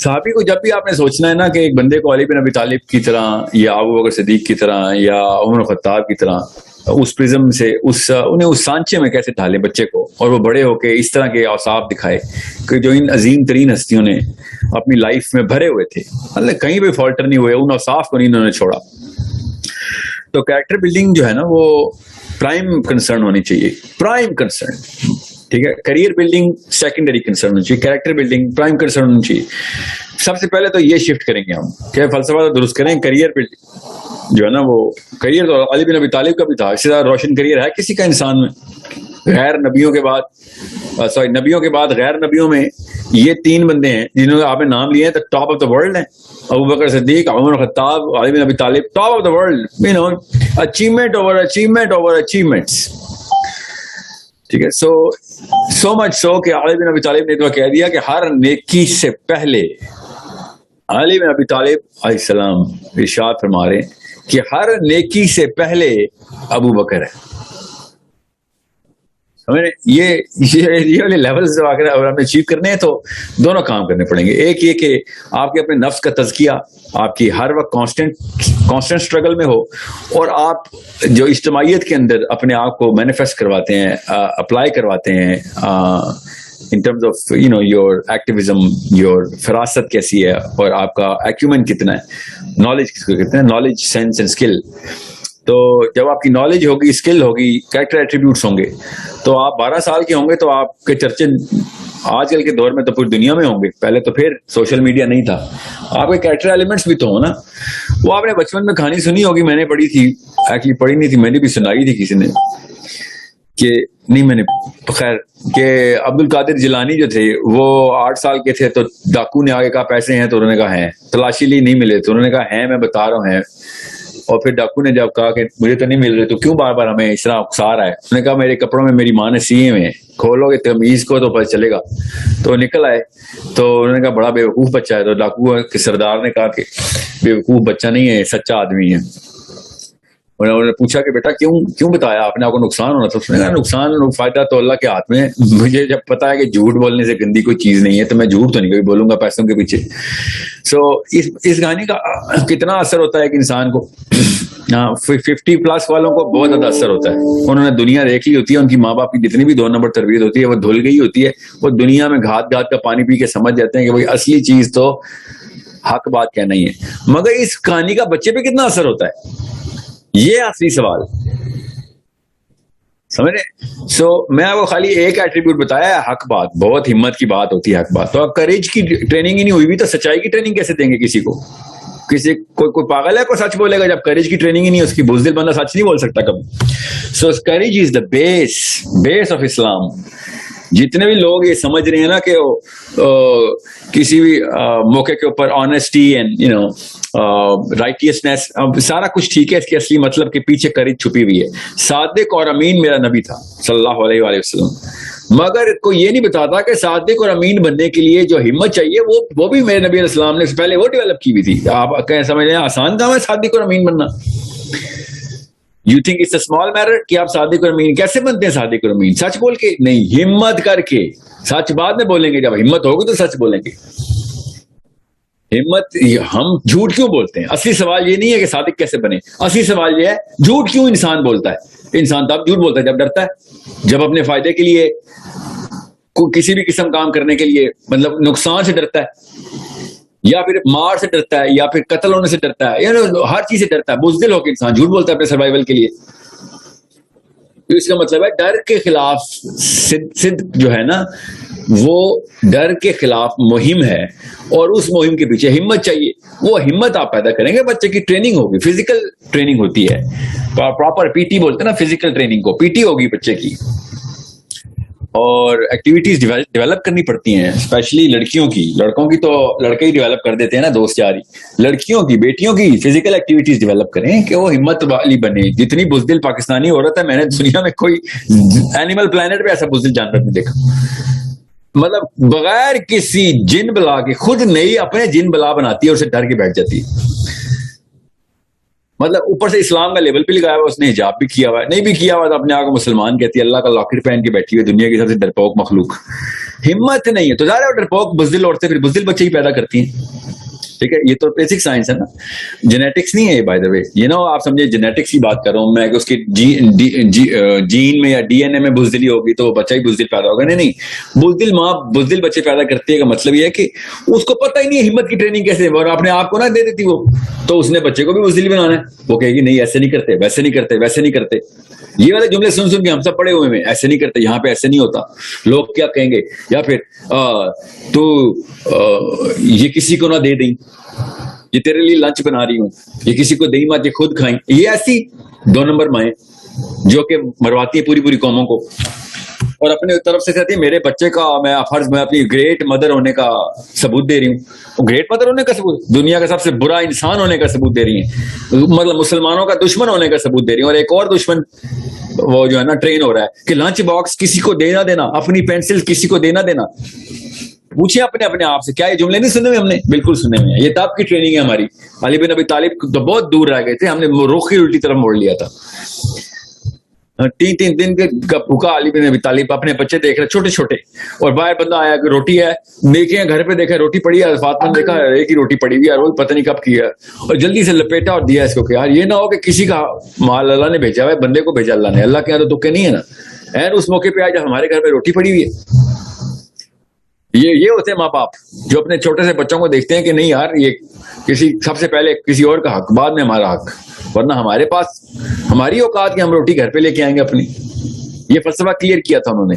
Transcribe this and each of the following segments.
صحابی کو جب بھی آپ نے سوچنا ہے نا کہ ایک بندے کو علی بن ابی طالب کی طرح یا ابو بکر صدیق کی طرح یا عمر خطاب کی طرح اس پرزم سے انہیں اس سانچے میں کیسے ڈھالے بچے کو، اور وہ بڑے ہو کے اس طرح کے اوصاف دکھائے کہ جو ان عظیم ترین ہستیوں نے اپنی لائف میں بھرے ہوئے تھے، مطلب کہیں بھی فالٹر نہیں ہوئے، ان اوصاف کو نہیں انہوں نے چھوڑا. تو کریکٹر بلڈنگ جو ہے نا وہ پرائم کنسرن ہونی چاہیے، پرائم کنسرن. ٹھیک ہے، کریئر بلڈنگ سیکنڈری کنسرن ہونی چاہیے، کریکٹر بلڈنگ پرائم کنسرن ہونی چاہیے. سب سے پہلے تو یہ شفٹ کریں گے ہم کہ فلسفہ تو درست کریں. کریئر بلڈنگ جو ہے نا وہ کریئر تو علی بن ابی طالب کا بھی تھا، اس سے زیادہ روشن کریئر ہے کسی کا انسان میں؟ غیر نبیوں کے بعد نبیوں کے بعد غیر نبیوں میں یہ تین بندے ہیں جنہوں نے آپ نے نام لیے ہیں تو ٹاپ آف دا ورلڈ ہیں. ابو بکر صدیق، عمر خطاب، علی bin Abi Talib, top of the world. You know, achievement over achievement over achievements. ٹھیک ہے، سو مچ سو کہ علی بن ابی طالب نے تو کہہ دیا کہ ہر نیکی سے پہلے علی بن ابی طالب علیہ السلام ارشاد فرما رہے ہیں کہ ہر نیکی سے پہلے ابو بکر ہے. یہ والے لیولز جو اگر ہمیں اچیو کرنے ہیں تو دونوں کام کرنے پڑیں گے. ایک یہ کہ آپ کے اپنے نفس کا تزکیہ آپ کی ہر وقت کانسٹنٹ اسٹرگل میں ہو، اور آپ جو اجتماعیت کے اندر اپنے آپ کو مینیفیسٹ کرواتے ہیں، اپلائی کرواتے ہیں in terms of your activism, your فراست کیسی ہے اور آپ کا ایکیومن کتنا ہے. نالج کس کو کہتے ہیں؟ Knowledge, sense and skill. تو جب آپ کی نالج ہوگی، اسکل ہوگی، کریکٹر ایٹریبیوٹس ہوں گے، تو آپ 12 سال کے ہوں گے تو آپ کے چرچے آج کل کے دور میں تو پوری دنیا میں ہوں گے. پہلے تو پھر سوشل میڈیا نہیں تھا. آپ کے کریکٹر ایلیمنٹس بھی تو ہوں نا. وہ آپ نے بچپن میں کہانی سنی ہوگی، میں نے پڑھی تھی، ایکچولی پڑھی نہیں تھی، میں نے بھی سنائی تھی کسی نے، کہ نہیں میں نے خیر کہ عبد القادر جیلانی جو تھے وہ 8 سال کے تھے تو ڈاکو نے آگے کہا پیسے ہیں، تو انہوں نے کہا ہیں. تلاشی لی، نہیں ملے، تو انہوں نے کہا ہیں، میں بتا رہا ہوں ہیں. اور پھر ڈاکو نے جب کہا کہ مجھے تو نہیں مل رہے تو کیوں بار بار ہمیں اس طرح اکسا رہا ہے، اس نے کہا میرے کپڑوں میں میری ماں نے سیے ہوئے ہیں، کھولو گے تمیز کو تو پتہ چلے گا. تو نکل آئے تو انہوں نے کہا بڑا بیوقوف بچہ ہے. تو ڈاکو کے سردار نے کہا کہ بیوقوف بچہ نہیں ہے، سچا آدمی ہے. انہوں نے پوچھا کہ بیٹا کیوں بتایا آپ نے، آپ کو نقصان ہونا تھا؟ اس نے کہا نقصان فائدہ تو اللہ کے ہاتھ میں ہے. مجھے جب پتا ہے کہ جھوٹ بولنے سے گندی کوئی چیز نہیں ہے تو میں جھوٹ تو نہیں کبھی بولوں گا پیسوں کے پیچھے. سو اس کہانی کا کتنا اثر ہوتا ہے ایک انسان کو. 50+ والوں کو بہت زیادہ اثر ہوتا ہے. انہوں نے دنیا دیکھ لی ہوتی ہے، ان کی ماں باپ کی جتنی بھی 2 نمبر تربیت ہوتی ہے وہ دھل گئی ہوتی ہے. وہ دنیا میں گھات کا پانی پی کے سمجھ جاتے ہیں کہ بھائی اصلی چیز تو حق بات کہنا ہی ہے. مگر اس کہانی کا بچے پہ کتنا اثر ہوتا ہے، یہ اصلی سوال. سمجھ رہے؟ سو میں آپ کو خالی ایک ایٹریبیوٹ بتایا ہے، حق بات. بہت ہمت کی بات ہوتی ہے حق بات. تو اب کریج کی ٹریننگ ہی نہیں ہوئی بھی تو سچائی کی ٹریننگ کیسے دیں گے کسی کو؟ کوئی پاگل ہے کوئی سچ بولے گا جب کریج کی ٹریننگ ہی نہیں ہے اس کی؟ بزدل بندہ سچ نہیں بول سکتا کبھی. So courage is the base of Islam. جتنے بھی لوگ یہ سمجھ رہے ہیں نا کہ کسی بھی موقع کے اوپر آنیسٹی اینڈ رائٹیسنیس سارا کچھ ٹھیک ہے، اس کے اصلی مطلب کے پیچھے کریج چھپی ہوئی ہے. صادق اور امین میرا نبی تھا صلی اللہ علیہ وآلہ وسلم، مگر کوئی یہ نہیں بتاتا کہ صادق اور امین بننے کے لیے جو ہمت چاہیے وہ بھی میرے نبی علیہ السلام نے پہلے وہ ڈیولپ کی ہوئی تھی. آپ کہیں سمجھ رہے ہیں آسان کام ہے صادق اور امین بننا؟ You think it's a small matter کہ آپ صادق اور امین کیسے بنتے ہیں؟ صادق اور امین سچ بول کے نہیں، ہمت کر کے. سچ بعد میں بولیں گے، جب ہمت ہوگی تو سچ بولیں گے. ہمت، ہم جھوٹ کیوں بولتے ہیں؟ اصلی سوال یہ نہیں ہے کہ صادق کیسے بنے، اصلی سوال یہ ہے جھوٹ کیوں انسان بولتا ہے. انسان تب جھوٹ بولتا ہے جب ڈرتا ہے، جب اپنے فائدے کے لیے کسی بھی قسم کام کرنے کے لیے مطلب نقصان سے ڈرتا ہے، یا پھر مار سے ڈرتا ہے، یا پھر قتل ہونے سے ڈرتا ہے، یعنی ہر چیز سے ڈرتا ہے. بزدل ہو کے انسان جھوٹ بولتا ہے اپنے سروائیول کے لیے. اس کا مطلب ہے ڈر کے خلاف صدق جو ہے نا وہ ڈر کے خلاف مہم ہے، اور اس مہم کے پیچھے ہمت چاہیے. وہ ہمت آپ پیدا کریں گے. بچے کی ٹریننگ ہوگی، فزیکل ٹریننگ ہوتی ہے، پراپر پی ٹی بولتے ہیں نا فزیکل ٹریننگ کو. پی ٹی ہوگی بچے کی، اور ایکٹیویٹیز ڈیولپ کرنی پڑتی ہیں، اسپیشلی لڑکیوں کی. لڑکوں کی تو لڑکے ہی ڈیولپ کر دیتے ہیں نا دوست یاری. لڑکیوں کی، بیٹیوں کی فزیکل ایکٹیویٹیز ڈیولپ کریں کہ وہ ہمت والی بنے. جتنی بزدل پاکستانی عورت ہے، میں نے دنیا میں کوئی اینیمل پلانٹ پہ ایسا بزدل جانور نہیں دیکھا. مطلب بغیر کسی جن بلا کے خود نہیں اپنے جن بلا بناتی ہے اور اسے ڈر کے بیٹھ جاتی ہے. مطلب اوپر سے اسلام کا لیبل بھی لگایا ہوا، اس نے حجاب بھی کیا ہوا ہے، نہیں بھی کیا ہوا تو اپنے آپ کو مسلمان کہتی ہے. اللہ کا لاکر پہن کے بیٹھی ہوئی دنیا کی سب سے ڈرپوک مخلوق. ہمت نہیں ہے تو ظاہر ہے ڈرپوک بزدل عورتیں پھر بزدل بچے ہی پیدا کرتی ہیں. ٹھیک ہے, یہ تو بیسک سائنس ہے نا, جینیٹکس نہیں ہے بائی دا وے, یہ نا آپ سمجھے جینیٹکس کی بات کر رہا ہوں میں کہ اس کی جین میں یا ڈی این اے میں بزدلی ہوگی تو بچہ ہی بزدل پیدا ہوگا. نہیں, بزدل ماں بزدل بچے پیدا کرتی ہے کا مطلب یہ ہے کہ اس کو پتہ ہی نہیں ہے ہمت کی ٹریننگ کیسے, اور اپنے آپ کو نہ دے دیتی وہ, تو اس نے بچے کو بھی بزدل بنانا ہے. وہ کہے گی نہیں ایسے نہیں کرتے, ویسے نہیں کرتے, ویسے نہیں کرتے. یہ والے جملے سن سن کے ہم سب پڑے ہوئے ہیں, ایسے نہیں کرتے, یہاں پہ ایسے نہیں ہوتا, لوگ کیا کہیں گے, یا پھر تو یہ کسی کو نہ دے دیں, یہ تیرے لیے لنچ بنا رہی ہوں, یہ کسی کو دیں مت, یہ خود کھائیں. یہ ایسی 2 نمبر مائیں جو کہ مرواتی ہیں پوری پوری قوموں کو, اور اپنے طرف سے کہتی ہے میرے بچے کا میں فرض میں اپنی گریٹ مدر ہونے کا ثبوت دے رہی ہوں. گریٹ مدر ہونے کا ثبوت, دنیا کا سب سے برا انسان ہونے کا ثبوت دے رہی ہیں, مطلب مسلمانوں کا دشمن ہونے کا ثبوت دے رہی ہیں. اور ایک اور دشمن وہ جو ہے نا ٹرین ہو رہا ہے کہ لنچ باکس کسی کو دینا دینا, اپنی پینسل کسی کو دینا دینا. پوچھیں اپنے آپ سے, کیا یہ جملے نہیں سنے ہوئے ہم نے؟ بالکل سنے ہوئے ہیں. یہ تب کی ٹریننگ ہے ہماری. علی بن ابی طالب تو بہت دور رہ گئے تھے, ہم نے رخ ہی الٹی طرف موڑ لیا تھا. 3 دن کا بھوکا علی بن ابی طالب, اپنے بچے دیکھ رہے چھوٹے چھوٹے, اور باہر بندہ آیا کہ روٹی ہے, دیکھیں گھر پہ دیکھا روٹی پڑی ہے, فاطمہ نے دیکھا ایک ہی روٹی پڑی ہوئی ہے, اور پتہ نہیں کب کی ہے, اور جلدی سے لپیٹا اور دیا اس کو کہ یار یہ نہ ہو کہ کسی کا مال اللہ نے بھیجا ہے, بندے کو بھیجا اللہ نے, اللہ کے یہاں تو تکے نہیں ہے نا. اس موقع پہ آج جب ہمارے گھر پہ روٹی پڑی ہوئی ہے. یہ ہوتے ہیں ماں باپ جو اپنے چھوٹے سے بچوں کو دیکھتے ہیں کہ نہیں یار یہ کسی سب سے پہلے کسی اور کا حق, بعد میں ہمارا حق, ورنہ ہمارے پاس ہماری اوقات کہ ہم روٹی گھر پہ لے کے آئیں گے اپنی. یہ فلسفہ کلیئر کیا تھا انہوں نے.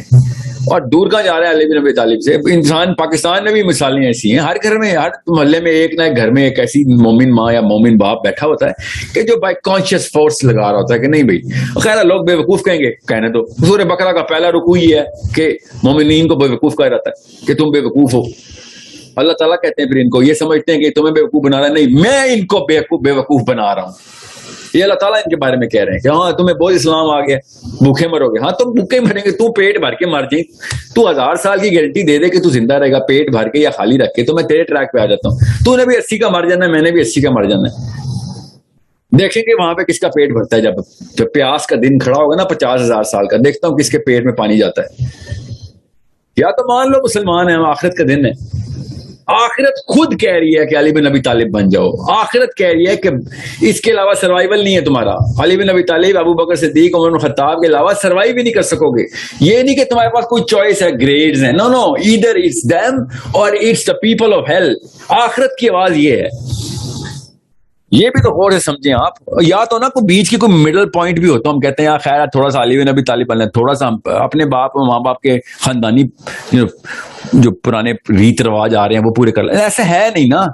اور دور کہاں جا رہا ہے علی بن ابی طالب سے انسان. پاکستان میں بھی مثالیں ایسی ہیں, ہر گھر میں ہر محلے میں ایک نہ ایک گھر میں ایک ایسی مومن ماں یا مومن باپ بیٹھا ہوتا ہے کہ جو بائی کانشیس فورس لگا رہا ہوتا ہے کہ نہیں بھائی, خیر لوگ بے وقوف کہیں گے, کہنے تو سورہ بقرہ کا پہلا رکوع یہ ہے کہ مومنین کو بے وقوف کہا جاتا ہے کہ تم بے وقوف ہو. اللہ تعالیٰ کہتے ہیں پھر ان کو, یہ سمجھتے ہیں کہ تمہیں بے وقوف بنا رہا ہے, نہیں میں ان کو بے وقوف بنا رہا ہوں. یہ اللہ تعالیٰ ان کے بارے میں کہہ رہے ہیں کہ ہاں تمہیں بہت اسلام آ گیا, بھوکے مرو گے. ہاں تم بھوکے مریں گے, تو پیٹ بھر کے مر جائیں, تو 1000 سال کی گارنٹی دے دے کہ تو زندہ رہے گا پیٹ بھر کے یا خالی رکھ کے, تو میں تیرے ٹریک پہ آ جاتا ہوں. تو نے بھی 80 کا مر جانا ہے, میں نے بھی 80 کا مر جانا ہے. دیکھیں گے وہاں پہ کس کا پیٹ بھرتا ہے. جب پیاس کا دن کھڑا ہوگا نا 50,000 سال کا, دیکھتا ہوں کس کے پیٹ میں پانی جاتا ہے. یا تو مان لو مسلمان ہیں, آخرت کا دن ہے. آخرت خود کہہ رہی ہے کہ علی بن ابی طالب بن جاؤ. آخرت کہہ رہی ہے کہ اس کے علاوہ سروائیول نہیں ہے تمہارا. علی بن ابی طالب, ابو بکر صدیق, عمر بن خطاب کے علاوہ سروائیو بھی نہیں کر سکو گے. یہ نہیں کہ تمہارے پاس کوئی چوائس ہے, گریڈز ہیں. نو, ایدر اٹس them اور it's the people of hell. آخرت کی آواز یہ ہے. یہ بھی تو غور سے سمجھیں آپ. یا تو نا کوئی بیچ کی کوئی مڈل پوائنٹ بھی ہوتا, ہم کہتے ہیں یار خیر تھوڑا سا علی بن ابی طالب بن لیں, تھوڑا سا اپنے باپ ماں باپ کے خاندانی جو پرانے ریت رواج آ رہے ہیں وہ پورے کر لیں. ایسا ہے نہیں نا.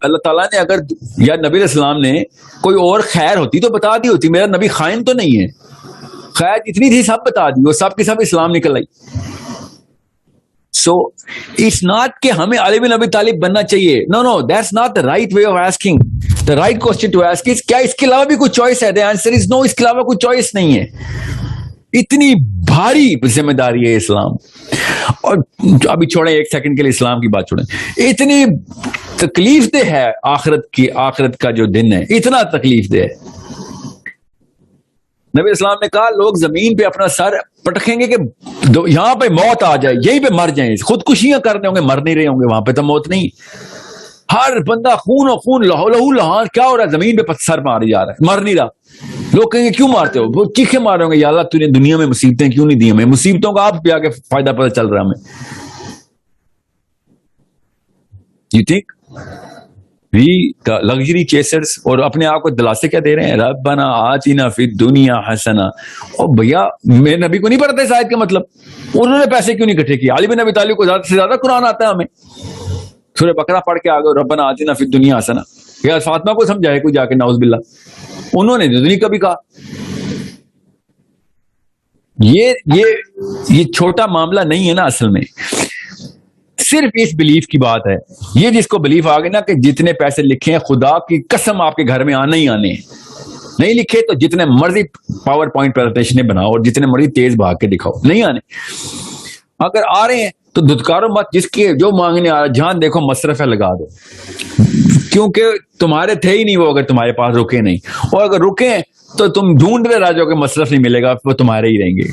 اللہ تعالیٰ نے اگر یا نبی علیہ السلام نے کوئی اور خیر ہوتی تو بتا دی ہوتی. میرا نبی خائن تو نہیں ہے, خیر جتنی تھی سب بتا دی, وہ سب کی سب اسلام نکل آئی. So it's not کہ ہمیں علی بن ابی طالب بننا چاہیے. No, that's not the right way of asking. The right question to ask is کیا اس کے علاوہ بھی کوئی چوائس ہے. The answer is no, اس کے علاوہ کوئی چوائس نہیں ہے. اتنی بھاری ذمہ داری ہے اسلام. اور ابھی چھوڑیں ایک سیکنڈ کے لیے اسلام کی بات چھوڑیں. اتنی تکلیف دہ ہے آخرت کا جو دن ہے, اتنا تکلیف دہ ہے. نبی اسلام نے کہا لوگ زمین پہ اپنا سر پٹکیں گے کہ یہاں پہ موت آ جائے, یہیں پہ مر جائیں. خودکشیاں کر رہے ہوں گے, مر نہیں رہے ہوں گے, وہاں پہ تو موت نہیں. ہر بندہ خون و خون, لہو لہان, کیا ہو رہا ہے زمین پہ سر مارے جا رہا ہے, مر نہیں رہا. لوگ کہیں گے کیوں مارتے ہو, وہ چیخے مار رہے ہوں گے یا اللہ تو نے دنیا میں مصیبتیں کیوں نہیں دی ہمیں, مصیبتوں کا آپ پہ آ کے فائدہ پتہ چل رہا ہے ہمیں. You think we the luxury chasers اور اپنے آپ کو دلاسے کیا دے رہے ہیں, ربنا آتنا فی الدنیا حسنہ. اور بھیا میرے نبی کو نہیں پڑھتے اس آیت کا مطلب, انہوں نے پیسے کیوں نہیں اکٹھے کیے. علی بن ابی طالب کو زیادہ سے زیادہ قرآن آتا ہے, ہمیں سورہ بقرہ پڑھ کے آگے ربنا آتنا فی الدنیا حسنہ. یا فاطمہ کو سمجھائے کوئی جا کے, نعوذ باللہ, انہوں نے نہیں کبھی کہا. یہ چھوٹا معاملہ نہیں ہے نا اصل میں, صرف اس بلیف کی بات ہے. یہ جس کو بلیف آ گئی نا کہ جتنے پیسے لکھے ہیں خدا کی قسم آپ کے گھر میں آنے ہی آنے ہیں, نہیں لکھے تو جتنے مرضی پاور پوائنٹ پریزنٹیشن بناؤ اور جتنے مرضی تیز بھاگ کے دکھاؤ, نہیں آنے. اگر آ رہے ہیں تو دھتکارو مت, جس کے جو مانگنے آ رہا, جہاں دیکھو مصرف ہے لگا دو, کیونکہ تمہارے تھے ہی نہیں وہ اگر تمہارے پاس رکے نہیں, اور اگر رکے تو تم ڈھونڈ رہے رہ جاؤ کہ مصرف نہیں ملے گا, وہ تمہارے ہی رہیں گے.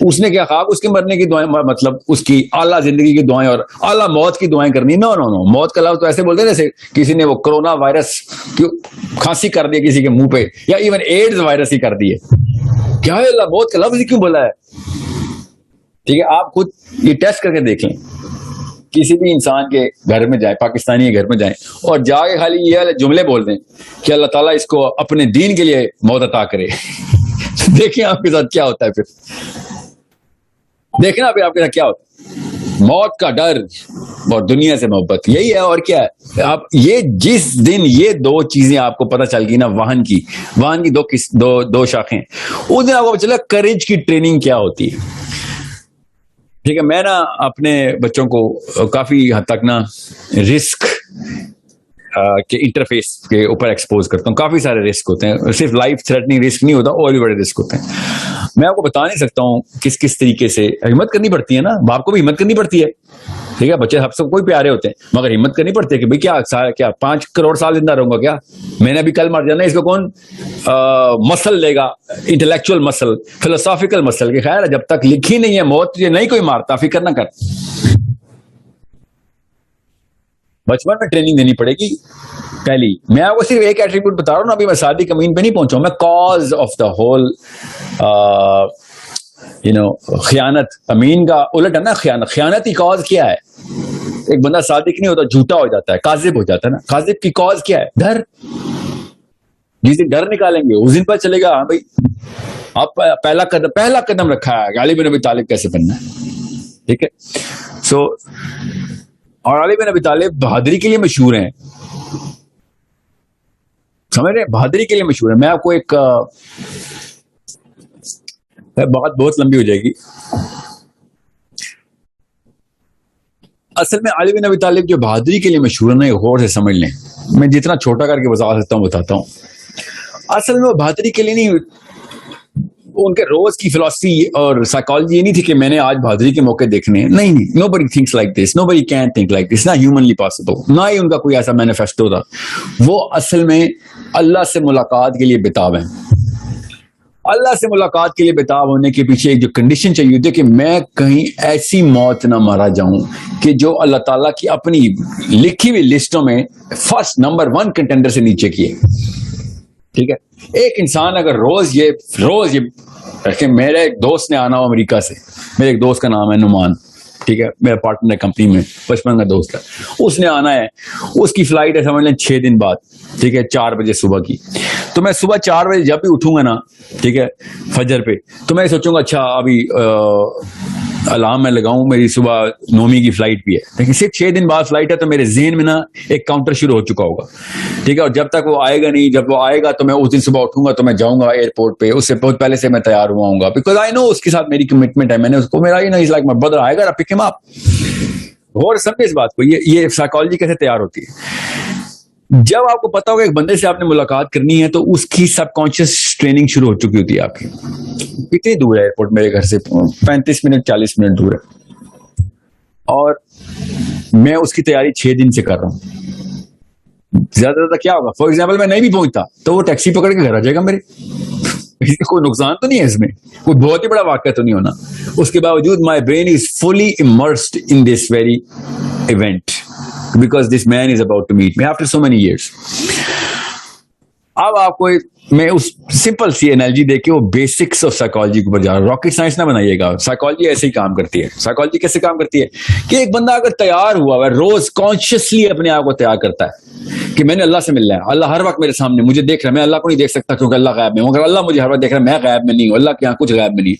اس نے کیا خاک اس کے مرنے کی دعائیں، مطلب اس کی اعلیٰ زندگی کی دعائیں اور اعلیٰ موت کی دعائیں کرنی. نو نو نو، موت کا لفظ تو ایسے بولتے ہیں جیسے کسی نے وہ کرونا وائرس کی کھانسی کر دی کسی کے منہ پہ، یا ایون ایڈز وائرس ہی کر دی ہے. کیا ہے اللہ موت کا لفظ ہی کیوں بولا ہے؟ ٹھیک ہے، آپ خود یہ ٹیسٹ کر کے دیکھ لیں. کسی بھی انسان کے گھر میں جائیں، پاکستانی کے گھر میں جائیں اور جا کے خالی یہ والے جملے بول دیں کہ اللہ تعالیٰ اس کو اپنے دین کے لیے موت عطا کرے. دیکھیں آپ کے ساتھ کیا ہوتا ہے. پھر دیکھنا پھر آپ کے ساتھ کیا ہوتا ہے. موت کا ڈر اور دنیا سے محبت، یہی ہے اور کیا ہے. آپ یہ جس دن یہ دو چیزیں آپ کو پتہ چل گئی نا، واہن کی دو شاخیں، اس دن آپ کو چلا کریج کی ٹریننگ کیا ہوتی ہے. ٹھیک ہے، میں نا اپنے بچوں کو کافی حد تک نا رسک کے انٹرفیس کے اوپر ایکسپوز کرتا ہوں. کافی سارے رسک ہوتے ہیں، صرف لائف تھریٹنگ رسک نہیں ہوتا، اور بھی بڑے رسک ہوتے ہیں. میں آپ کو بتا نہیں سکتا ہوں کس طریقے سے ہمت کرنی پڑتی ہے نا. باپ کو بھی ہمت کرنی پڑتی ہے. ٹھیک ہے، بچے سب کوئی پیارے ہوتے ہیں، مگر ہمت کرنی پڑتی ہے کہ بھائی کیا 5 کروڑ سال زندہ رہوں گا کیا؟ میں نے ابھی کل مر جانا. اس کو کون مسل لے گا، انٹلیکچوئل مسل، فلسافیکل مسل. کہ خیر جب تک لکھی نہیں ہے موت تجھے نہیں کوئی مارتا، فکر نہ کر. بچپن میں ٹریننگ دینی پڑے گی. پہلی میں آپ کو صرف ایک ایٹریبیوٹ بتا رہا ہوں نا، ابھی میں صادق امین پہ نہیں پہنچا ہوں. میں کاز آف دا ہول خیانت، امین کا الٹ ہے نا خیانت ہی کاز کیا ہے؟ ایک بندہ صادق نہیں ہوتا، جھوٹا ہو جاتا ہے، کاذب ہو جاتا ہے نا. کاذب کی کاز کیا ہے؟ ڈر. جس دن ڈر نکالیں گے اس دن پتہ چلے گا ہاں بھائی آپ پہلا قدم رکھا ہے علی بن ابی طالب کیسے بننا ہے. ٹھیک ہے، سو اور علی بن ابی طالب بہادری کے لیے مشہور ہیں. سمجھ رہے ہیں، بہادری کے لیے مشہور ہے. میں آپ کو ایک بات بہت لمبی ہو جائے گی. اصل میں علی بن ابی طالب جو بہادری کے لیے مشہور ہے نا، یہ غور سے سمجھ لیں. میں جتنا چھوٹا کر کے بتا سکتا ہوں بتاتا ہوں. اصل میں وہ بہادری کے لیے نہیں، ان کے روز کی فلسفی اور سائیکالوجی یہ نہیں تھی کہ میں نے آج بہادری کے موقع دیکھنے ہیں. نہیں، nobody thinks like this, nobody can think like this, نہ ہیومنلی پاسبل. نہ ہی ان کا کوئی ایسا مینیفیسٹو تھا. وہ اصل میں اللہ سے ملاقات کے لیے بتاب ہیں. اللہ سے ملاقات کے لیے بتاب ہونے کے پیچھے ایک جو کنڈیشن چاہیے ہوتی ہے کہ میں کہیں ایسی موت نہ مارا جاؤں کہ جو اللہ تعالیٰ کی اپنی لکھی ہوئی لسٹوں میں فرسٹ نمبر 1 کنٹینڈر سے نیچے کی ہے. ٹھیک ہے، ایک انسان اگر روز یہ میرے ایک دوست نے آنا ہو امریکہ سے. میرے ایک دوست کا نام ہے نعمان. ٹھیک ہے، میرا پارٹنر ہے کمپنی میں، بچپن کا دوست ہے. اس نے آنا ہے، اس کی فلائٹ ہے سمجھ لیں 6 دن بعد. ٹھیک ہے، 4 بجے صبح کی. تو میں صبح 4 بجے جب بھی اٹھوں گا نا، ٹھیک ہے، فجر پہ، تو میں سوچوں گا اچھا ابھی الارم میں لگاؤں، میری صبح 9 کی فلائٹ بھی ہے. لیکن صرف 6 دن بعد فلائٹ ہے، تو میرے ذہن میں نا ایک کاؤنٹر شروع ہو چکا ہوگا. ٹھیک ہے، اور جب تک وہ آئے گا نہیں، جب وہ آئے گا تو میں اس دن صبح اٹھوں گا تو میں جاؤں گا ایئرپورٹ پہ. اس سے بہت پہلے سے میں تیار ہوا ہوں گا، بیکاز آئی نو اس کے ساتھ میری کمٹمنٹ ہے. میں نے اس کو میرا لائک مائی برادر آئے گا پک ہم اپ. غور سمجھے اس بات کو. یہ سائیکالوجی کیسے تیار ہوتی ہے. جب آپ کو پتا ہوگا ایک بندے سے آپ نے ملاقات کرنی ہے تو اس کی سب کانشیس ٹریننگ شروع ہو چکی ہوتی ہے آپ کی. کتنی دور ہے ایئرپورٹ میرے گھر سے؟ 35 منٹ 40 منٹ دور ہے. اور میں اس کی تیاری 6 دن سے کر رہا ہوں. زیادہ زیادہ کیا ہوگا؟ فار ایگزامپل میں نہیں بھی پہنچتا تو وہ ٹیکسی پکڑ کے گھر آ جائے گا میرے. کوئی نقصان تو نہیں ہے اس میں، کوئی بہت ہی بڑا واقعہ تو نہیں ہونا. اس کے باوجود my brain is fully immersed in this very event because this man is about to meet me after so many years. اب آپ کو میں اس سمپل سی انالوجی دے کے وہ بیسکس آف سائیکالوجی کو بجا رہا ہوں. راکٹ سائنس نہ بنائیے گا. سائیکالوجی ایسے ہی کام کرتی ہے. سائیکالوجی کیسے کام کرتی ہے کہ ایک بندہ اگر تیار ہوا ہے، روز کانشیسلی اپنے آپ کو تیار کرتا ہے کہ میں نے اللہ سے ملنا ہے، اللہ ہر وقت میرے سامنے مجھے دیکھ رہا ہے. میں اللہ کو نہیں دیکھ سکتا کیونکہ اللہ غائب میں ہوں، مگر اللہ مجھے ہر وقت دیکھ رہا ہے. میں غائب میں نہیں ہوں، اللہ کے یہاں کچھ غائب میں نہیں.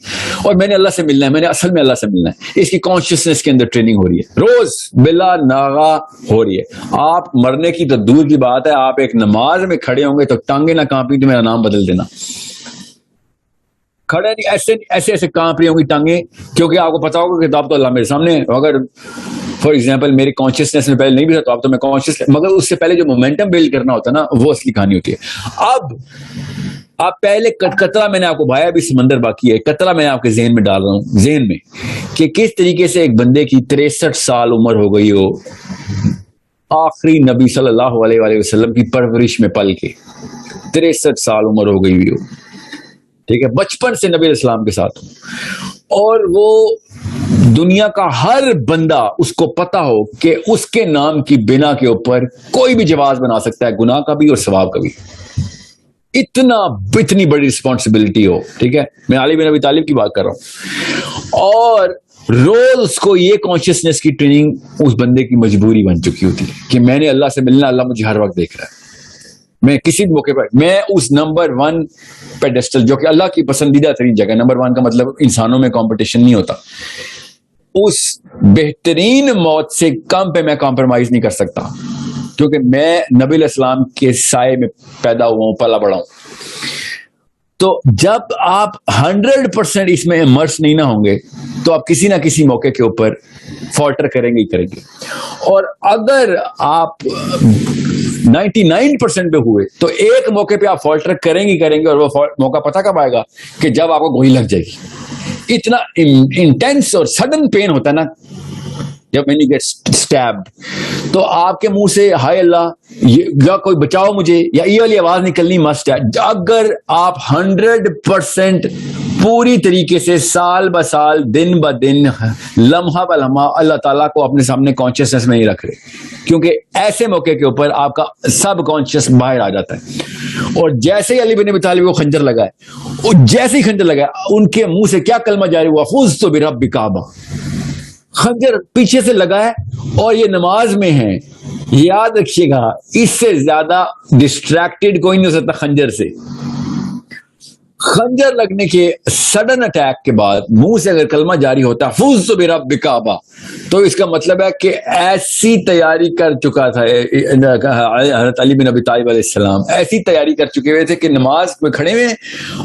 اور میں نے اللہ سے ملنا ہے، میں نے اصل میں اللہ سے ملنا ہے. اس کی کانشیسنس کے اندر ٹریننگ ہو رہی ہے، روز بلا ناغا ہو رہی ہے. آپ مرنے کی تو دور کی بات ہے، آپ ایک نماز میں کھڑے ہوں گے تو ٹانگیں نہ کانپی تو میرا نام بدل دینا. کھڑے نہیں، ایسے ایسے کانپ رہی ہوں گی ٹانگیں، کیونکہ آپ کو پتا ہوگا کتاب تو اللہ میرے سامنے ہے. اگر فار ایگزامپل میری کانشیسنس میں پہلے نہیں بھی تھا تو اب تو میں کانشیس، مگر اس سے پہلے جو مومنٹم بلڈ کرنا ہوتا ہے نا، وہ اصلی کہانی ہوتی ہے. اب آپ پہلے قطرہ میں نے آپ کو بھایا بھی سمندر باقی ہے، قطرہ میں آپ کے ذہن میں ڈال رہا ہوں، ذہن میں کہ کس طریقے سے ایک بندے کی 63 سال عمر ہو گئی ہو آخری نبی صلی اللہ علیہ وآلہ وسلم کی پرورش میں پل کے. 63 سال عمر ہو گئی ہوئی ہو. ٹھیک ہے، بچپن سے نبی علیہ السلام کے ساتھ. اور وہ دنیا کا ہر بندہ اس کو پتا ہو کہ اس کے نام کی بنا کے اوپر کوئی بھی جواز بنا سکتا ہے، گناہ کا بھی اور ثواب کا بھی. اتنی بڑی رسپانسبلٹی ہو. ٹھیک ہے، میں علی بن ابی طالب کی بات کر رہا ہوں. اور روز اس کو یہ کانشیسنیس کی ٹریننگ اس بندے کی مجبوری بن چکی ہوتی ہے کہ میں نے اللہ سے ملنا، اللہ مجھے ہر وقت دیکھ رہا ہے. میں کسی موقع پر میں اس نمبر 1 پیڈسٹل، جو کہ اللہ کی پسندیدہ ترین جگہ، نمبر 1 کا مطلب انسانوں میں کمپٹیشن نہیں ہوتا، اس بہترین موت سے کم پہ میں کمپرومائز نہیں کر سکتا، کیونکہ میں نبی علیہ السلام کے سائے میں پیدا ہوا ہوں، پلا بڑا ہوں. تو جب آپ 100% اس میں امرس نہیں نہ ہوں گے تو آپ کسی نہ کسی موقع کے اوپر فالٹر کریں گے ہی کریں گے. اور اگر آپ 99% پہ ہوئے تو ایک موقع پہ آپ فالٹر کریں گے، اور وہ موقع پتہ کب آئے گا کہ جب آپ کو گولی لگ جائے گی. اتنا انٹینس اور سڈن پین ہوتا ہے نا جب when you get stabbed، تو آپ کے منہ سے ہائے اللہ یا کوئی بچاؤ مجھے یا یہ والی آواز نکلنی مسٹ ہے. اگر آپ 100% پوری طریقے سے سال ب سال، دن ب دن، لمحہ ب لمحہ اللہ تعالیٰ کو اپنے سامنے کانشیسنس میں نہیں رکھ رہے، کیونکہ ایسے موقع کے اوپر آپ کا سب کانشیس باہر آ جاتا ہے. اور جیسے ہی علی بن ابی طالب کو خنجر لگا ہے، اور جیسے ہی خنجر لگا ہے، ان کے منہ سے کیا کلمہ جاری ہوا؟ فزت برب کعبہ. خنجر پیچھے سے لگا ہے اور یہ نماز میں ہے. یاد رکھیے گا، اس سے زیادہ ڈسٹریکٹڈ کوئی نہیں ہو سکتا خنجر سے. خنجر لگنے کے سڈن اٹیک کے بعد منہ سے اگر کلمہ جاری ہوتا ہے فزت برب کعبہ، تو اس کا مطلب ہے کہ ایسی تیاری کر چکا تھا حضرت علی بن ابی طالب علیہ السلام، ایسی تیاری کر چکے ہوئے تھے کہ نماز میں کھڑے ہوئے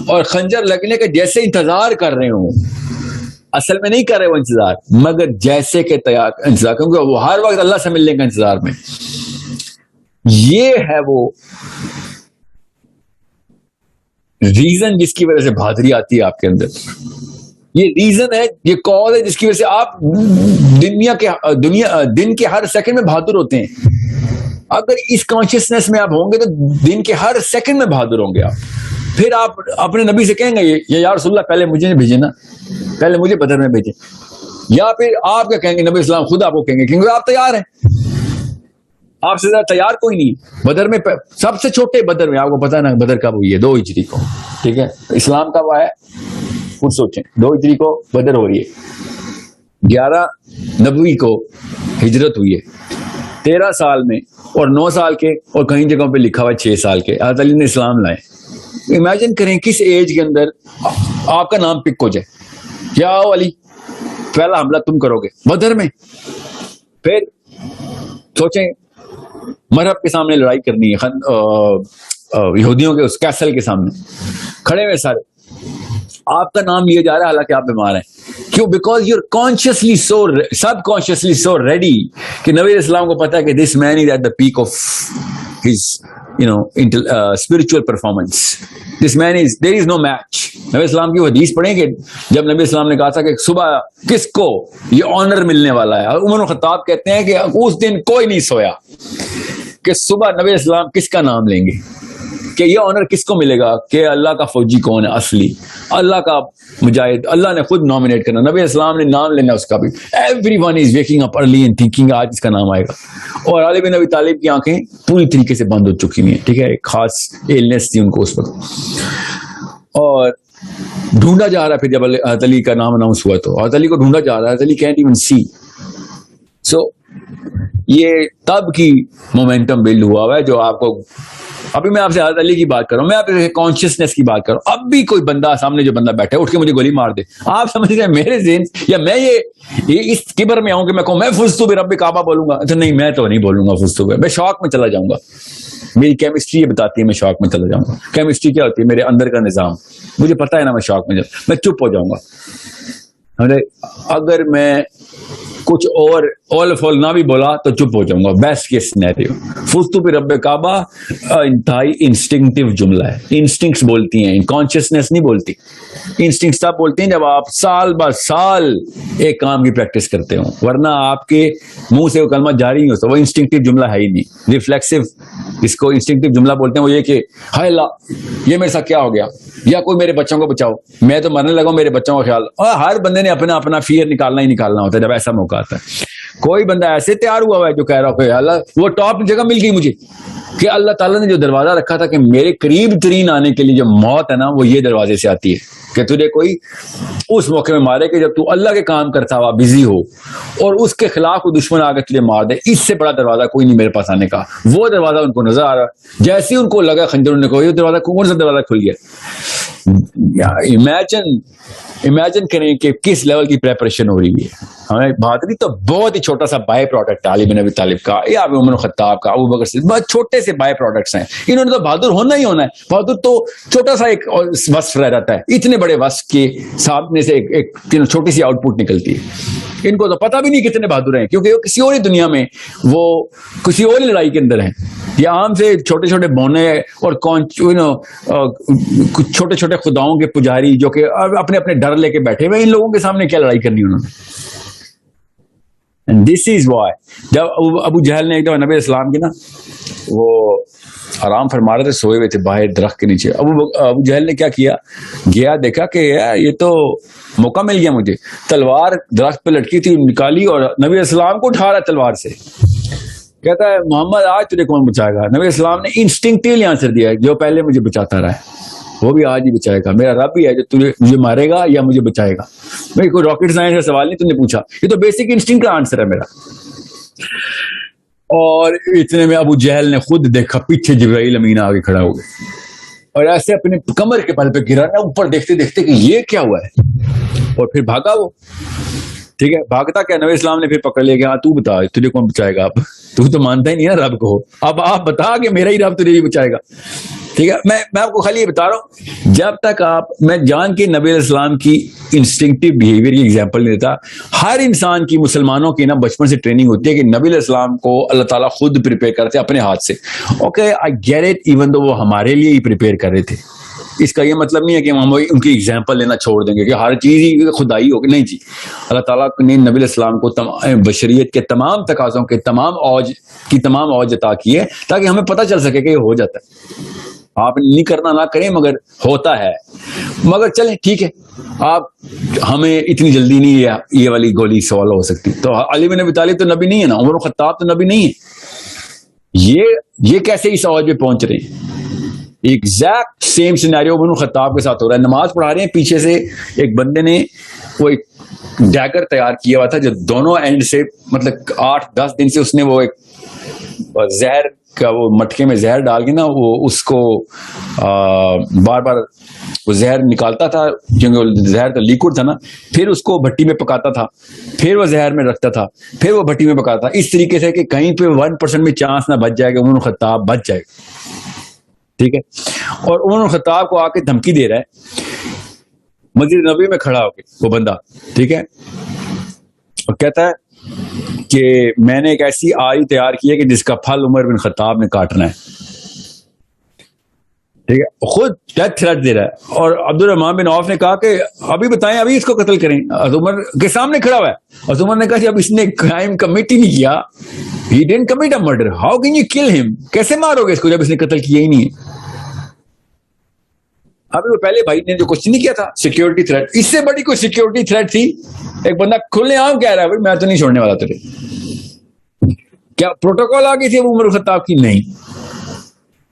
اور خنجر لگنے کا جیسے انتظار کر رہے ہوں. اصل میں نہیں کر رہے وہ انتظار، مگر جیسے کہ تیار انتظار، کیونکہ وہ ہر وقت اللہ سے ملنے کا انتظار میں. یہ ہے وہ ریزن جس کی وجہ سے بہادری آتی ہے آپ کے اندر. یہ ریزن ہے، یہ کاز ہے جس کی وجہ سے آپ دن کے ہر سیکنڈ میں بہادر ہوتے ہیں. اگر اس کانشیسنیس میں آپ ہوں گے تو دن کے ہر سیکنڈ میں بہادر ہوں گے آپ. پھر آپ اپنے نبی سے کہیں گے یا رسول اللہ پہلے مجھے بھیجے نا، پہلے مجھے بدر میں بھیجے. یا پھر آپ کیا کہیں گے؟ نبی اسلام خود آپ کو کہیں گے کیونکہ آپ تیار ہیں. آپ سے زیادہ تیار کوئی نہیں. بدر میں سب سے چھوٹے بدر میں، آپ کو پتا نا بدر کب ہوئی ہے؟ 2 ہجری کو. ٹھیک ہے، اسلام کب آیا ہے؟ خود سوچیں. 2 ہجری کو بدر ہو رہی ہے، 11 نبوی کو ہجرت ہوئی ہے. 13 سال میں اور 9 سال کے، اور کہیں جگہوں پہ لکھا ہوا ہے 6 سال کے حضرت علی نے اسلام لائے. امیجن کریں کس ایج کے اندر آپ کا نام پک ہو جائے، کیا ہو علی پہلا حملہ تم کرو گے بدر میں. پھر سوچیں مرحب کے سامنے لڑائی کرنی ہے، یہودیوں کے اس کیسل کے سامنے کھڑے ہوئے سارے، آپ کا نام لیا جا رہا ہے حالانکہ آپ بیمار ہیں. کیوں؟ Because you are consciously subconsciously so ready کہ نبی علیہ السلام کو پتا ہے کہ this man is at the peak of his spiritual performance. This man is, there is no match. نبی اسلام کی وہ حدیث پڑھیں کہ جب نبی اسلام نے کہا تھا کہ صبح کس کو یہ آنر ملنے والا ہے، عمر الخطاب کہتے ہیں کہ اس دن کوئی نہیں سویا کہ صبح نبی اسلام کس کا نام لیں گے، کہ یہ آنر کس کو ملے گا، کہ اللہ کا فوجی کون ہے اصلی، اللہ کا مجاہد، اللہ نے خود نامنیٹ کرنا، نبی اسلام نے نام لینا اس کا بھی. Everyone is waking up early and thinking آج اس کا نام آئے گا. اور علی بن ابی طالب کی آنکھیں پوری طریقے سے بند ہو چکی ہیں. ٹھیک ہے، ایک خاص ایلنس تھی ان کو اس وقت. اور ڈھونڈا جا رہا، پھر جب حضرت علی کا نام اناؤنس ہوا تو حضرت علی کو ڈھونڈا جا رہا ہے، حضرت علی کینٹ ایون سی. سو یہ تب کی مومنٹم بلڈ ہوا ہے جو آپ کو، ابھی میں آپ سے حضرت علی کی بات کر رہا ہوں، میں آپ سے کانشیسنیس کی بات کر رہا ہوں. اب بھی کوئی بندہ سامنے جو بندہ بیٹھا ہے اٹھ کے مجھے گولی مار دے، آپ سمجھ رہے ہیں میرے ذہن یا میں یہ اس کبر میں آؤں کہ میں کہوں میں فزت برب کعبہ بولوں گا؟ اچھا نہیں، میں تو نہیں بولوں گا فزت برب، میں شوق میں چلا جاؤں گا. میری کیمسٹری یہ بتاتی ہے میں شوق میں چلا جاؤں گا. کیمسٹری کیا ہوتی ہے؟ میرے اندر کا نظام، مجھے پتا ہے نا میں شوق میں چپ ہو جاؤں گا. اگر میں کچھ اور اول فول نہ بھی بولا تو چپ ہو جاؤں گا. Best case scenario. فزت برب کعبہ انتہائی انسٹنکٹیو جملہ ہے. انسٹنکٹس بولتی ہیں, کانشیسنیس نہیں بولتی. انسٹنکٹس تب بولتے ہیں جب آپ سال بہ سال ایک کام کی پریکٹس کرتے ہوں, ورنہ آپ کے منہ سے وہ کلمہ جاری نہیں ہوتا. وہ انسٹنکٹیو جملہ ہے ہی نہیں. ریفلیکسو, اس کو انسٹنکٹیو جملہ بولتے ہیں. وہ یہ کہ ہائے اللہ یہ میرے ساتھ کیا ہو گیا, یا کوئی میرے بچوں کو بچاؤ, میں تو مرنے لگا ہوں, میرے بچوں کا خیال. اور ہر بندے نے اپنا اپنا فیئر نکالنا ہی نکالنا ہوتا ہے جب ایسا موقع آتا ہے. کوئی بندہ ایسے تیار ہوا ہوا ہے جو کہہ رہا ہو کہ اللہ وہ ٹاپ جگہ مل گئی مجھے, کہ اللہ تعالیٰ نے جو دروازہ رکھا تھا کہ میرے قریب ترین آنے کے لیے جو موت ہے نا, وہ یہ دروازے سے آتی ہے کہ تجھے کوئی اس موقع میں مارے کہ جب تو اللہ کے کام کرتا ہوا بزی ہو, اور اس کے خلاف کوئی دشمن آ کے تجھے مار دے. اس سے بڑا دروازہ کوئی نہیں میرے پاس آنے کا. وہ دروازہ ان کو نظر آ رہا. جیسے ہی ان کو لگا خنجر, انہوں نے کہا یہ دروازہ کون سا دروازہ کھل گیا. امیجن کریں کہ کس لیول کی پریپریشن ہو رہی ہے. ہمیں بہادری تو بہت ہی چھوٹا سا بائی پروڈکٹ ہے. علی بن ابی طالب کا, یا عمر الخطاب کا, ابو بکر سے بہت چھوٹے سے بائی پروڈکٹس ہیں. انہوں نے تو بہادر ہونا ہی ہونا ہے. بہادر تو چھوٹا سا ایک وصف رہ جاتا ہے. اتنے بڑے وصف کے سامنے سے ایک چھوٹی سی آؤٹ پٹ نکلتی ہے. ان کو تو پتہ بھی نہیں کتنے بہادر ہیں, کیونکہ وہ کسی اور ہی دنیا میں, وہ کسی اور ہی لڑائی کے اندر ہیں. یہ عام سے چھوٹے چھوٹے بونے اور چھوٹے چھوٹے خداؤں کے پجاری جو کہ اپنے اپنے ڈر لے کے بیٹھے ہوئے, ان لوگوں کے سامنے کیا لڑائی کرنی انہوں نے. دس از وائی جب ابو جہل نے ایک دفعہ نبی اسلام کی نا, وہ آرام فرما رہے تھے, سوئے ہوئے تھے باہر درخت کے نیچے. ابو جہل نے کیا کیا, گیا دیکھا کہ یہ تو موقع مل گیا مجھے. تلوار درخت پہ لٹکی تھی, نکالی اور نبی اسلام کو اٹھا رہا تلوار سے. کہتا ہے محمد آج تجھے کون بچائے گا. نبی اسلام نے انسٹنکٹیولی آنسر دیا, جو پہلے مجھے بچاتا رہا ہے وہ بھی آج ہی بچائے گا. میرا رب ہی ہے جو تجھے مجھے مارے گا یا مجھے بچائے گا. میں کوئی راکٹ سائنس کا سوال نہیں تم نے پوچھا, یہ تو بیسک انسٹنکٹ کا آنسر ہے میرا. اور اتنے میں ابو جہل نے خود دیکھا پیچھے جبرائیل امین آگے کھڑا ہو گیا, اور ایسے اپنے کمر کے بل پہ گرا نا اوپر, دیکھتے دیکھتے کہ یہ کیا ہوا ہے, اور پھر بھاگا وہ. ٹھیک ہے, بھاگتا کیا, نبی اسلام نے پھر پکڑ لیا کہ ہاں تو بتا تجھے کون بچائے گا. اب تو مانتا ہی نہیں نا رب کو, اب آپ بتا کہ میرا ہی رب تجھے ہی بچائے گا. ٹھیک ہے, میں آپ کو خالی یہ بتا رہا ہوں, جب تک میں جان کے نبی علیہ السلام کی انسٹنکٹیو بیہیویئر کی ایگزامپل نہیں دیتا. ہر انسان کی, مسلمانوں کی نا بچپن سے ٹریننگ ہوتی ہے کہ نبی علیہ السلام کو اللہ تعالیٰ خود پریپیئر کرتے اپنے ہاتھ سے. Okay I get it, even though وہ ہمارے لیے ہی پریپیئر کر رہے تھے. اس کا یہ مطلب نہیں ہے کہ ہم ان کی ایگزامپل لینا چھوڑ دیں گے کہ ہر چیز ہی خدائی ہوگی. نہیں جی, اللہ تعالیٰ نے نبی علیہ السلام کو بشریت کے تمام تقاضوں کے تمام اوج عطا کی ہے تاکہ ہمیں پتہ چل سکے کہ یہ ہو جاتا ہے. آپ نہیں کرنا نہ کریں, مگر ہوتا ہے. مگر چلیں ٹھیک ہے, آپ ہمیں اتنی جلدی نہیں یہ والی گولی سوال ہو سکتی. تو علی بن ابی طالب تو نبی نہیں ہے نا, عمر الخطاب تو نبی نہیں ہے. یہ کیسے اس اوج پہ پہنچ رہے ہیں. ایگزیکٹ سیم سینیریو عمر الخطاب کے ساتھ ہو رہا ہے. نماز پڑھا رہے ہیں, پیچھے سے ایک بندے نے وہ ایک ڈیگر تیار کیا ہوا تھا جو دونوں اینڈ سے, مطلب 8-10 دن سے اس نے وہ ایک زہر کا, وہ مٹکے میں زہر ڈال کے نا, وہ اس کو بار بار وہ زہر نکالتا تھا, کیونکہ زہر تو لیکوڈ تھا نا. پھر اس کو بھٹی میں پکاتا تھا, پھر وہ زہر میں رکھتا تھا, پھر وہ بھٹی میں پکاتا تھا, اس طریقے سے کہ کہیں پہ 1% میں چانس نہ بچ جائے کہ عمر الخطاب بچ جائے. ٹھیک ہے, اور عمر الخطاب کو آ کے دھمکی دے رہا ہے مسجد نبی میں کھڑا ہو کے وہ بندہ. ٹھیک ہے, اور کہتا ہے کہ میں نے ایک ایسی آری تیار کی ہے کہ جس کا پھل عمر بن خطاب نے کاٹنا ہے. ٹھیک ہے, خود ڈیتھ تھریٹ دے رہا ہے. اور عبد الرحمان بن عوف نے کہا کہ ابھی بتائیں, ابھی اس کو قتل کریں. عمر کے سامنے کھڑا ہوا ہے, اور عمر نے کہا کہ اب اس نے کرائم کمٹ ہی نہیں کیا, he didn't commit a murder, how can you kill him, کیسے مارو گے اس کو جب اس نے قتل کیا ہی نہیں ہے. ابھی وہ پہلے بھائی نے جو کوشچن نہیں کیا تھا سیکیورٹی تھریٹ, اس سے بڑی کوئی سیکیورٹی تھریٹ تھی. ایک بندہ کھلے عام کہہ رہا ہے میں تو نہیں چھوڑنے والا تجھے. کیا پروٹوکول آ گئی تھی ابو عمر الخطاب کی؟ نہیں.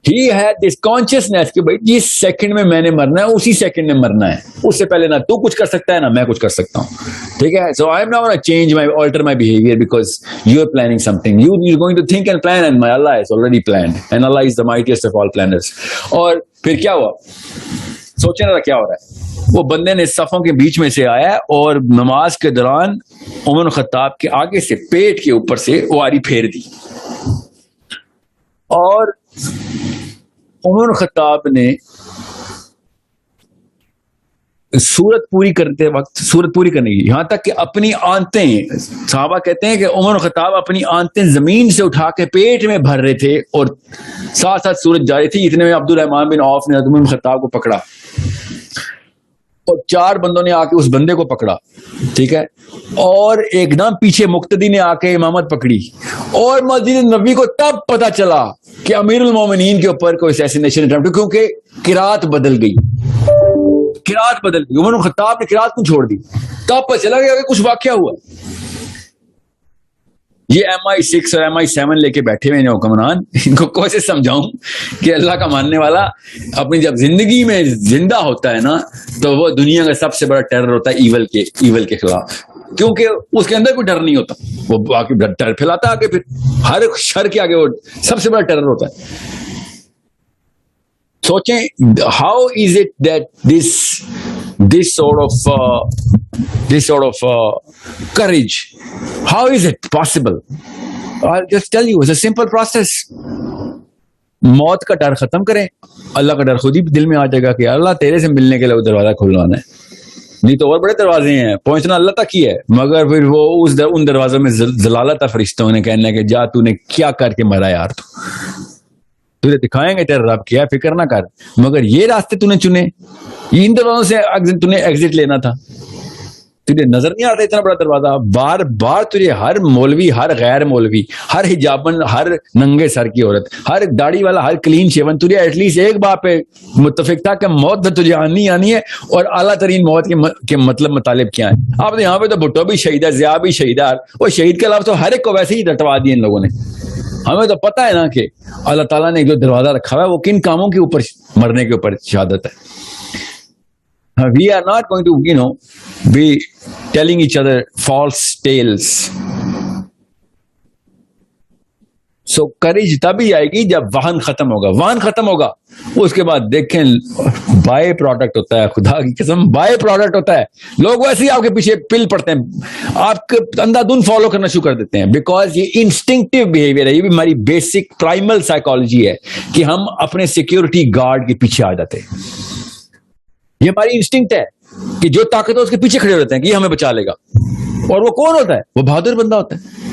He had this consciousness کہ بھائی جس سیکنڈ میں نے مرنا ہے اسی سیکنڈ میں مرنا ہے, اس سے پہلے نہ تو کچھ کر سکتا ہے نہ میں کچھ کر سکتا ہوں. ٹھیک ہے, so I'm not going to change my alter my behavior because you are planning something. You're going to think and plan, and my Allah is already planned, and Allah is the mightiest of all planners. اور پھر کیا ہوا, سوچنے لگا کیا ہو رہا ہے. وہ بندے نے صفوں کے بیچ میں سے آیا اور نماز کے دوران عمر خطاب کے آگے سے پیٹ کے اوپر سے وہ آری پھیر دی, اور عمر خطاب نے صورت پوری کرتے وقت صورت پوری کرنے کی، یہاں تک کہ اپنی آنتیں، صحابہ کہتے ہیں کہ عمر خطاب اپنی آنتیں زمین سے اٹھا کے پیٹ میں بھر رہے تھے اور ساتھ ساتھ صورت جاری تھی. اتنے میں عبد الرحمان بن عوف نے عمر خطاب کو پکڑا اور 4 بندوں نے آ کے اس بندے کو پکڑا، ٹھیک ہے، اور ایک دم پیچھے مقتدی نے آ کے امامت پکڑی. اور مسجد نبوی کو تب پتا چلا کہ امیر المومنین کے اوپر کوئی اسیسینیشن اٹمپٹ، کیونکہ قرات بدل گئی. عمر خطاب نے قرات کیوں چھوڑ دی؟ تب پتا چلا کہ کچھ واقعہ ہوا. یہ MI6 اور MI7 لے کے بیٹھے ہوئے ہیں حکمران، ان کو کیسے سمجھاؤں کہ اللہ کا ماننے والا اپنی جب زندگی میں زندہ ہوتا ہے نا تو وہ دنیا کا سب سے بڑا ٹیرر ہوتا ہے ایول کے خلاف، کیونکہ اس کے اندر کوئی ڈر نہیں ہوتا، وہ باقی ڈر پھیلاتا آگے، پھر ہر شر کے آگے وہ سب سے بڑا ٹیرر ہوتا ہے. سوچیں how is it that this sort of courage, how is it possible? I'll just tell you, it's a simple process. موت کا ڈر ختم کریں، اللہ کا ڈر خود ہی دل میں آ جائے گا کہ اللہ تیرے سے ملنے کے لیے وہ دروازہ کھلوانا ہے. نہیں تو اور بڑے دروازے ہیں، پہنچنا اللہ تک ہی ہے، مگر پھر وہ ان دروازوں میں ضلالت ہے فرشتوں نے کہنا کہ جا تو نے کیا کر کے مرا یار، تجھے دکھائیں گے تیرا رب کیا، فکر نہ کر. مگر یہ راستے تو نے چنے، ان دروازوں سے تو نے ایگزٹ لینا تھا، تجھے نظر نہیں آتا اتنا بڑا دروازہ. بار بار تجھے ہر مولوی، ہر غیر مولوی، ہر حجابن، ہر ننگے سر کی عورت، ہر داڑھی والا، ہر کلین شیون، تجھے ایٹ لیسٹ ایک بات پہ متفق تھا کہ موت تجھے آنی ہے، اور اعلیٰ ترین موت کے مطلب مطالب کیا ہیں. آپ یہاں پہ تو بھٹو بھی شہید ہے، ضیاء بھی شہید ہے، وہ شہید کے علاوہ تو ہر ایک کو ویسے ہی رٹوا دیے ان لوگوں نے. ہمیں تو پتہ ہے نا کہ اللہ تعالیٰ نے جو دروازہ رکھا ہوا ہے وہ کن کاموں کے اوپر مرنے کے اوپر شہادت ہے. We are not going to, be telling each other false tales. So courage تبھی آئے گی جب وہن ختم ہوگا. اس کے بعد دیکھیں بائی پروڈکٹ ہوتا ہے، خدا کی قسم بائی پروڈکٹ ہوتا ہے. لوگ ویسے ہی آپ کے پیچھے پل پڑتے ہیں، آپ کے اندھا دھن فالو کرنا شروع کر دیتے ہیں، بیکاز یہ انسٹنکٹیو بیہیویئر ہے. یہ بھی ہماری بیسک پرائمل سائیکالوجی ہے کہ ہم اپنے سیکیورٹی گارڈ کے پیچھے آ جاتے ہیں. یہ ہماری انسٹنکٹ ہے کہ جو طاقت ہے اس کے پیچھے کھڑے ہوتے ہیں کہ یہ ہمیں بچا لے گا. اور وہ کون ہوتا ہے؟ وہ بہادر بندہ ہوتا ہے.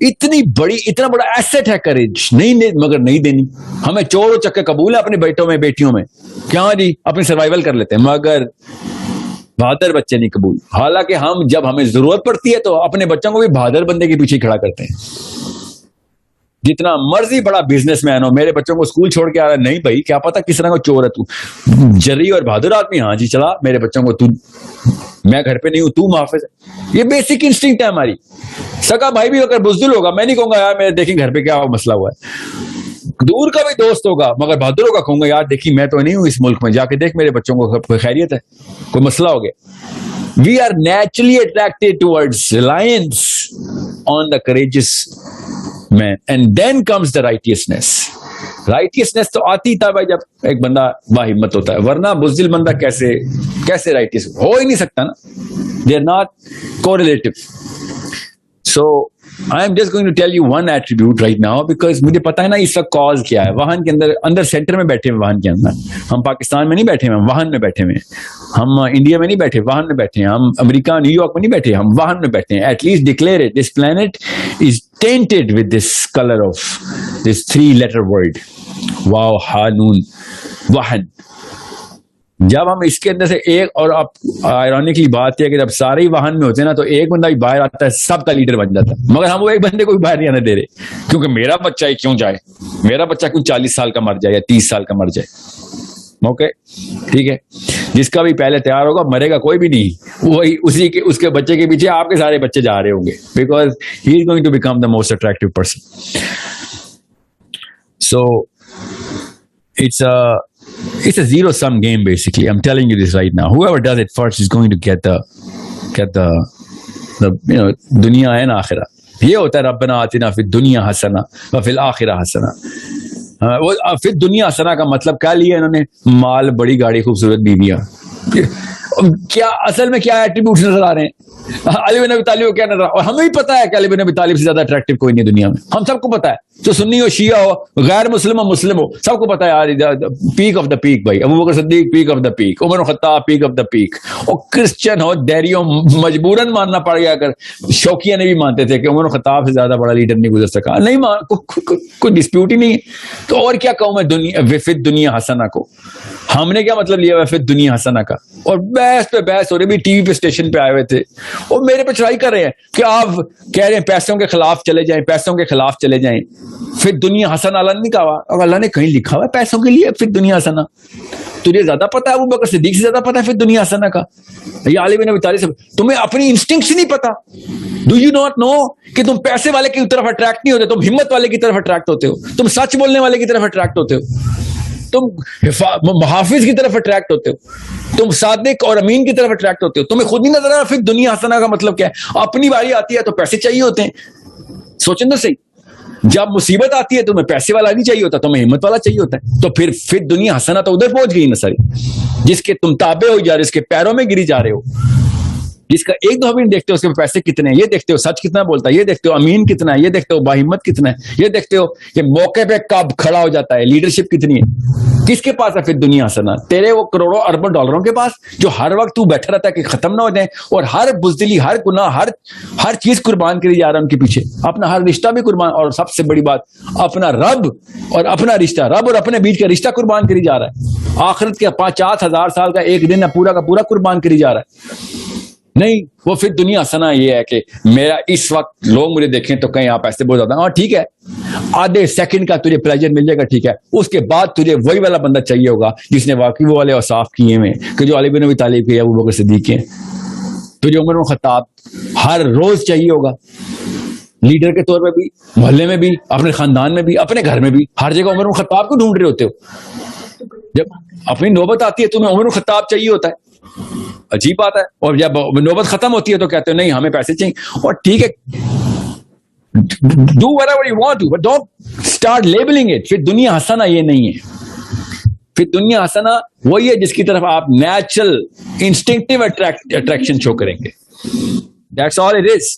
اتنا بڑا ایسٹ ہے کریج، مگر نہیں دینی. ہمیں چور و چکے قبول ہے اپنے بیٹوں میں بیٹیوں میں، کیا جی اپنی سروائیول کر لیتے ہیں، مگر بہادر بچے نہیں قبول. حالانکہ ہم جب ہمیں ضرورت پڑتی ہے تو اپنے بچوں کو بھی بہادر بندے کے پیچھے کھڑا کرتے ہیں. جتنا مرضی بڑا بزنس مین ہو، میرے بچوں کو اسکول چھوڑ کے آ رہا ہے، نہیں بھائی کیا پتا کس طرح کو چور ہے تو، جری اور بہادر آدمی، ہاں جی چلا میرے بچوں کو، تو میں گھر پہ نہیں ہوں تو محافظ ہے. یہ بیسک انسٹنکٹ ہے ہماری. سگا بھائی بھی اگر بزدل ہوگا، میں نہیں کہوں گا یار میں دیکھیں گھر پہ کیا مسئلہ ہوا ہے. دور کا بھی دوست ہوگا مگر بہادر ہوگا، کہوں گا یار دیکھی میں تو نہیں ہوں اس ملک میں، جا کے دیکھ میرے بچوں کو کوئی خیریت ہے، کوئی مسئلہ ہو گیا. We are naturally attracted towards reliance on the courageous man, and then comes the righteousness. Righteousness تو آتی تھا بھائی جب ایک بندہ باہمت ہوتا ہے، ورنہ بزدل بندہ کیسے righteous ہو ہی نہیں سکتا نا. They are not correlative. So I am just going to tell you one attribute right now because مجھے پتا ہے نا اس کا کاز کیا ہے. وہن کے اندر سینٹر میں بیٹھے ہیں، وہن کے اندر ہم پاکستان میں نہیں بیٹھے ہیں، ہم وہن میں بیٹھے ہوئے ہیں. ہم انڈیا میں نہیں بیٹھے، وہن میں بیٹھے ہیں. ہم امریکہ نیو یارک میں نہیں بیٹھے، ہم وہن میں بیٹھے ہیں. At least declare it, this plant is tainted with this colour of this 3 letter word واو ہانون وہن. جب ہم اس کے اندر سے ایک، اور اب آئرونکلی بات ہے کہ جب سارے ہی واہن میں ہوتے ہیں نا تو ایک بندہ بھی باہر آتا ہے، سب کا لیڈر بن جاتا ہے. مگر ہم وہ ایک بندے کو بھی باہر نہیں آنے دے رہے، کیونکہ میرا بچہ ہی کیوں جائے، میرا بچہ کیوں 40 سال کا مر جائے یا 30 سال کا مر جائے. اوکے ٹھیک ہے، جس کا بھی پہلے تیار ہوگا مرے گا کوئی بھی نہیں، وہی اس کے بچے کے پیچھے آپ کے سارے بچے جا رہے ہوں گے، because he is going to become the most attractive person. So it's a zero sum game basically. I'm telling you this right now. Whoever does it first is going to get the dunya and akhirah. یہ ہوتا ہے ربنا آتنا فی الدنیا حسنہ وفی الآخرہ حسنہ. وہ فی الدنیا حسنہ کا مطلب کیا لیا انہوں نے؟ مال، بڑی گاڑی، خوبصورت بیویاں. کیا اصل میں کیا ایٹریبیوٹس نظر آ رہے ہیں؟ علی بن ابی طالب کو کیا نظر آ رہا ہے؟ اور ہمیں بھی پتا ہے کہ علی بن ابی طالب سے زیادہ اٹریکٹیو کوئی نہیں دنیا میں، ہم سب کو پتا ہے، جو سنی ہو، شیعہ ہو، غیر مسلم ہو، مسلم ہو، سب کو پتا ہے یار، پیک آف دا پیک بھائی، ابو بکر صدیق پیک آف دا پیک، عمر خطاب پیک آف دا پیک، اور کرسچن ہو، دیری ہو، مجبوراً ماننا پڑ گیا، اگر شوقیہ نے بھی مانتے تھے کہ عمر خطاب سے زیادہ بڑا لیڈر نہیں گزر سکا، نہیں کوئی ڈسپیوٹ ہی نہیں ہے. تو اور کیا کہوں میں دنیا فی الدنیا حسنہ کو، ہم نے کیا مطلب لیا فی الدنیا حسنہ کا؟ اور بحث پہ بحث ہو رہی، بھی ٹی وی پہ اسٹیشن پہ آئے ہوئے تھے اور میرے پہ چڑھائی کر رہے ہیں کہ آپ کہہ رہے ہیں پیسوں کے خلاف چلے جائیں، پیسوں کے خلاف چلے جائیں. پھر دنیا حسنہ اللہ نے نہیں کہا، اور اللہ نے کہیں لکھا ہوا ہے پیسوں کے لیے پھر دنیا حسنہ؟ تجھے زیادہ پتا ہے ابو بکر صدیق سے زیادہ پتا ہے پھر دنیا حسنہ کا، یا علی بن ابی طالب سے؟ تمہیں اپنی انسٹنکٹ سے نہیں پتا؟ ڈو یو ناٹ نو کہ تم پیسے والے کی طرف اٹریکٹ نہیں ہوتے، تم ہمت والے کی طرف اٹریکٹ ہوتے ہو، تم سچ بولنے والے کی طرف اٹریکٹ ہوتے ہو، تم محافظ کی طرف اٹریکٹ ہوتے ہو، تم صادق اور امین کی طرف اٹریکٹ ہوتے ہو. تمہیں خود نہیں نظر آ رہا پھر دنیا حسنہ کا مطلب کیا ہے؟ اپنی باری آتی ہے تو پیسے چاہیے ہوتے ہیں. سوچیں تو صحیح، جب مصیبت آتی ہے تمہیں پیسے والا نہیں چاہیے ہوتا، تمہیں ہمت والا چاہیے ہوتا ہے. تو پھر دنیا حسنہ تو ادھر پہنچ گئی نا ساری، جس کے تم تابع ہو جا رہے، اس کے پیروں میں گری جا رہے ہو، جس کا ایک دو بھی نہیں دیکھتے ہو، اس کے پیسے کتنے ہیں یہ دیکھتے ہو، سچ کتنا بولتا ہے یہ دیکھتے ہو، امین کتنا ہے یہ دیکھتے ہو، باہمت کتنا ہے یہ دیکھتے ہو، کہ موقع پہ کب کھڑا ہو جاتا ہے، لیڈرشپ کتنی ہے. کس کے پاس ہے پھر دنیا حسنہ؟ تیرے وہ کروڑوں اربوں ڈالروں کے پاس، جو ہر وقت تو بیٹھا رہتا ہے کہ ختم نہ ہو جائیں، اور ہر بزدلی، ہر گناہ، ہر چیز قربان کری جا رہا ہے ان کے پیچھے، اپنا ہر رشتہ بھی قربان، اور سب سے بڑی بات اپنا رب اور اپنا رشتہ، رب اور اپنے بیچ کا رشتہ قربان کری جا رہا ہے. آخرت کے 50,000 سال کا ایک دن پورا کا پورا قربان کری جا رہا ہے. نہیں، وہ پھر دنیا حسنہ یہ ہے کہ میرا اس وقت لوگ مجھے دیکھیں تو کہیں آپ ایسے بہت زیادہ، ہاں ٹھیک ہے، آدھے سیکنڈ کا تجھے پلیجر مل جائے گا، ٹھیک ہے، اس کے بعد تجھے وہی والا بندہ چاہیے ہوگا جس نے واقعی وہ والے اوصاف کیے ہیں کہ جو علی بن ابی طالب کے، ابو بکر صدیق کے. تجھے عمر بن خطاب ہر روز چاہیے ہوگا، لیڈر کے طور پہ بھی، محلے میں بھی، اپنے خاندان میں بھی، اپنے گھر میں بھی، ہر جگہ عمر بن خطاب کو ڈھونڈ رہے ہوتے ہو. جب اپنی نوبت آتی ہے تمہیں عمر بن خطاب چاہیے ہوتا ہے، عجیب بات ہے. اور جب نوبت ختم ہوتی ہے تو کہتے ہو نہیں ہمیں پیسے چاہیے. اور ٹھیک ہے، do whatever you want to, but don't start labeling it. پھر دنیا حسنہ یہ نہیں ہے. پھر دنیا حسنہ وہی ہے جس کی طرف آپ نیچرل انسٹنکٹیو اٹریکشن شو کریں گے. That's all it is.